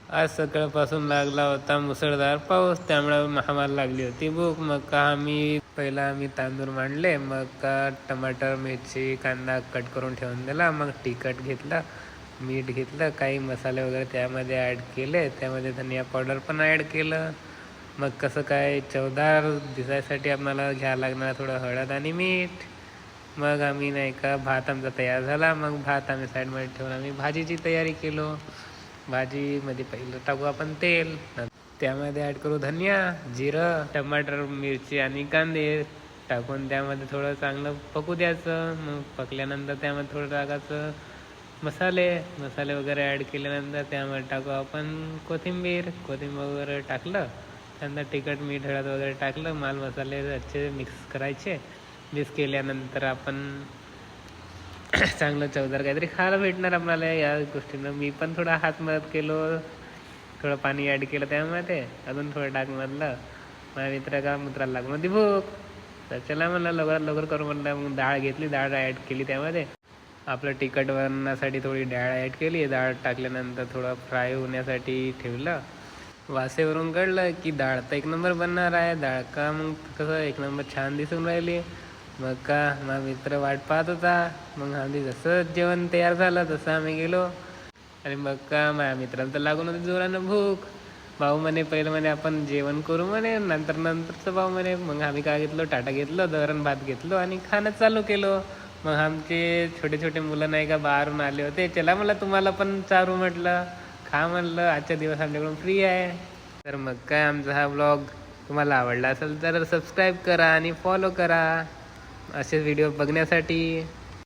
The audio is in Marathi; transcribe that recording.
आज सकाळपासून लागला होता मुसळधार पाऊस, त्यामुळे आम्हाला लागली होती भूक. मग का आम्ही तांदूळ मांडले, मग का टमाटर, मिरची, कांदा कट करून ठेवून दिला. मग तिखट घेतलं, मीठ घेतलं, काही मसाले वगैरे त्यामध्ये ॲड केले. त्यामध्ये धनिया पावडर पण ॲड केलं. मग कसं काय चवदार दिसायसाठी आपल्याला घ्यावं लागणार थोडं हळद आणि मीठ. मग आम्ही नाही का भात आमचा तयार झाला. मग भात आम्ही साईडमध्ये ठेवून आम्ही भाजीची तयारी केलो. भाजीमध्ये पहिलं टाकू आपण तेल, त्यामध्ये ॲड करू धनिया, जिरं, टमाटर, मिरची आणि कांदे टाकून त्यामध्ये थोडं चांगलं पकू द्यायचं. मग पकल्यानंतर त्यामध्ये थोडं टाकायचं मसाले वगैरे ॲड केल्यानंतर त्यामध्ये टाकू आपण कोथिंबीर वगैरे टाकलं. त्यानंतर तिखट, मीठ, हळद वगैरे टाकलं. मसाले अच्छे मिक्स करायचे. मिक्स केल्यानंतर आपण चांगलं चवदार काहीतरी खायला भेटणार आपल्याला या गोष्टीनं. मी पण थोडा हात मदत केलो, थोडं पाणी ॲड केलं त्यामध्ये, अजून थोडं टाकमधलं. माझ्या मित्राला लागून होती भूक, तर चला म्हणलं लवकर करू म्हणलं. मग डाळ घेतली, डाळ ॲड केली त्यामध्ये. आपलं तिखट बनवण्यासाठी थोडी डाळ ॲड केली. डाळ टाकल्यानंतर थोडं फ्राय होण्यासाठी ठेवलं. वासेवरून कळलं की डाळ तर एक नंबर बनणार आहे. डाळ का मग कसं एक नंबर छान दिसून राहिली. मग का माझा मित्र वाट पाहत होता. मग आम्ही जसं जेवण तयार झालं तसं आम्ही गेलो. आणि मग का माझ्या मित्राला तर लागून होती जोरानं भूक. भाऊ म्हणे पहिलं म्हणे आपण जेवण करू म्हणे, नंतरचं भाऊ म्हणे. मग आम्ही काय घेतलो, टाटा घेतलो, वरण भात घेतलो आणि खाणं चालू केलो. मग आमचे छोटे मुलं नाही का बाहेरून आले होते. चला मला तुम्हाला पण चारू म्हटलं, खा म्हणलं, आजचा दिवस आमच्याकडून फ्री आहे. तर मग काय आमचा हा व्लॉग तुम्हाला आवडला असेल तर सबस्क्राईब करा आणि फॉलो करा असे व्हिडिओ बघण्यासाठी.